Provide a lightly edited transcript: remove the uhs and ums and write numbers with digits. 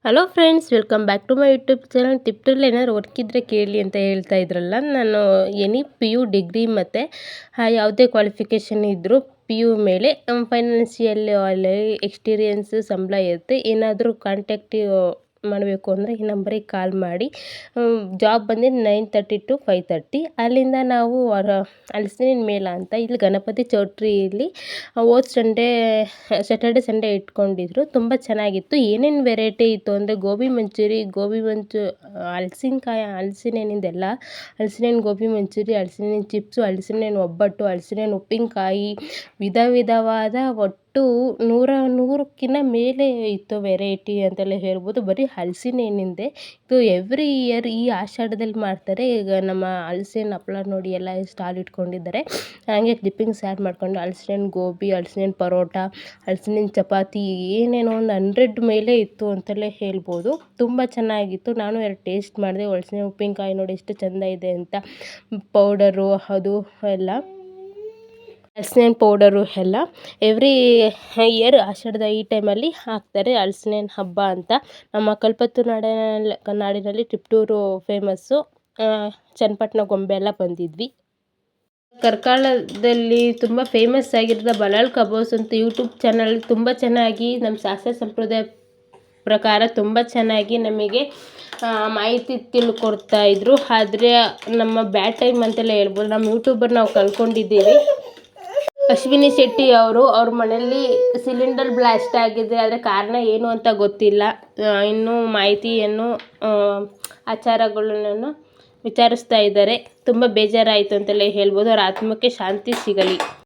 Hello friends, welcome back to my YouTube channel. ಟಿಪ್ಟಲ್ಲಿ ಏನಾದ್ರು work ಇದ್ದರೆ ಕೇಳಿ ಅಂತ ಹೇಳ್ತಾ ಇದ್ರಲ್ಲ. ನಾನು ಎನಿ PU ಡಿಗ್ರಿ ಮತ್ತು ಯಾವುದೇ ಕ್ವಾಲಿಫಿಕೇಷನ್ ಇದ್ದರೂ PU ಮೇಲೆ ಫೈನಾನ್ಷಿಯಲ್ ಎಕ್ಸ್ಪೀರಿಯೆನ್ಸ್ ಸಂಬಳ ಇರುತ್ತೆ. ಏನಾದರೂ ಕಾಂಟ್ಯಾಕ್ಟ್ ಮಾಡಬೇಕು ಅಂದರೆ ಈ ನಂಬರಿಗೆ ಕಾಲ್ ಮಾಡಿ. ಜಾಬ್ ಬಂದು 9:30 to 5:30. ಅಲ್ಲಿಂದ ನಾವು ಹಲಸಿನ ಮೇಳ ಅಂತ ಇಲ್ಲಿ ಗಣಪತಿ ಚೌಟ್ರಿಯಲ್ಲಿ ಹೋದ ಸ್ಯಾಟರ್ಡೆ ಸಂಡೇ ಇಟ್ಕೊಂಡಿದ್ರು. ತುಂಬ ಚೆನ್ನಾಗಿತ್ತು. ಏನೇನು ವೆರೈಟಿ ಇತ್ತು ಅಂದರೆ ಗೋಬಿ ಹಲಸಿನಹಣ್ಣಿಂದೆಲ್ಲ ಹಲಸಿನಹಣ್ಣು ಗೋಬಿ ಮಂಚೂರಿ, ಹಲಸಿನಹಣ್ಣು ಚಿಪ್ಸು, ಹಲಸಿನಹಣ್ಣು ಒಬ್ಬಟ್ಟು, ಹಲಸಿನಹಣ್ಣು ಉಪ್ಪಿನಕಾಯಿ, ವಿಧ ವಿಧವಾದ ಒಟ್ಟು 100ಕ್ಕಿಂತ ಮೇಲೆ ಇತ್ತು ವೆರೈಟಿ ಅಂತೆಲ್ಲ ಹೇಳ್ಬೋದು. ಬರೀ ಹಲಸಿನಹಣ್ಣಿಂದೆ ಇದು ಎವ್ರಿ ಇಯರ್ ಈ ಆಷಾಢದಲ್ಲಿ ಮಾಡ್ತಾರೆ. ಈಗ ನಮ್ಮ ಹಲಸಿನ ಹಪ್ಪಳ ನೋಡಿ ಎಲ್ಲ ಸ್ಟಾಲ್ ಇಟ್ಕೊಂಡಿದ್ದಾರೆ. ಹಾಗೆ ಕ್ಲಿಪ್ಪಿಂಗ್ಸ್ ಆ್ಯಡ್ ಮಾಡ್ಕೊಂಡು ಹಲಸಿನಹಣ್ಣು ಗೋಬಿ, ಹಲಸಿನಹಣ್ಣು ಪರೋಟ, ಹಲಸಿನಹಣ್ಣು ಚಪಾತಿ, ಏನೇನೋ ಒಂದು 100 ಮೇಲೆ ಇತ್ತು ಅಂತಲೇ ಹೇಳ್ಬೋದು. ತುಂಬ ಚೆನ್ನಾಗಿತ್ತು. ನಾನು 2 ಟೇಸ್ಟ್ ಮಾಡಿದೆ. ಹಲಸಿನಹಣ್ಣು ಉಪ್ಪಿನಕಾಯಿ ನೋಡಿ ಎಷ್ಟು ಚೆಂದ ಇದೆ ಅಂತ. ಪೌಡರು ಅದು ಎಲ್ಲ ಹಲಸಿನಹಣ್ಣು ಪೌಡರು ಎಲ್ಲ ಎವ್ರಿ ಇಯರ್ ಆಷಾಢದ ಈ ಟೈಮಲ್ಲಿ ಹಾಕ್ತಾರೆ. ಹಲಸಿನಹಣ್ಣು ಹಬ್ಬ ಅಂತ ನಮ್ಮ ಕಲ್ಪತರು ನಾಡಿನಲ್ಲಿ ತಿಪಟೂರು ಫೇಮಸ್ಸು. ಚನ್ನಪಟ್ಟಣ ಗೊಂಬೆ ಎಲ್ಲ ಬಂದಿದ್ವಿ. ಕಾರ್ಕಳದಲ್ಲಿ ತುಂಬ ಫೇಮಸ್ ಆಗಿರೋದು ಬಲ್ಲಾಳ್ ಕಬಾಬ್ಸ್ ಅಂತ ಯೂಟ್ಯೂಬ್ ಚಾನಲ್ ತುಂಬ ಚೆನ್ನಾಗಿ ನಮ್ಮ ಶಾಸ್ತ್ರ ಸಂಪ್ರದಾಯ ಪ್ರಕಾರ ತುಂಬ ಚೆನ್ನಾಗಿ ನಮಗೆ ಮಾಹಿತಿ ತಿಳ್ಕೊಡ್ತಾ ಇದ್ರು. ಆದರೆ ನಮ್ಮ ಬ್ಯಾಡ್ ಟೈಮ್ ಅಂತೆಲ್ಲ ಹೇಳ್ಬೋದು. ನಮ್ಮ ಯೂಟ್ಯೂಬರ್ ನಾವು ಕಳ್ಕೊಂಡಿದ್ದೀವಿ. ಅಶ್ವಿನಿ ಶೆಟ್ಟಿ ಅವ್ರ ಮನೆಯಲ್ಲಿ ಸಿಲಿಂಡರ್ ಬ್ಲಾಸ್ಟ್ ಆಗಿದೆ. ಆದರೆ ಕಾರಣ ಏನು ಅಂತ ಗೊತ್ತಿಲ್ಲ. ಇನ್ನೂ ಮಾಹಿತಿಯನ್ನು ಆಚಾರಗಳನ್ನು ವಿಚಾರಿಸ್ತಾ ಇದ್ದಾರೆ. ತುಂಬ ಬೇಜಾರಾಯಿತು ಅಂತಲೇ ಹೇಳ್ಬೋದು. ಅವ್ರ ಆತ್ಮಕ್ಕೆ ಶಾಂತಿ ಸಿಗಲಿ.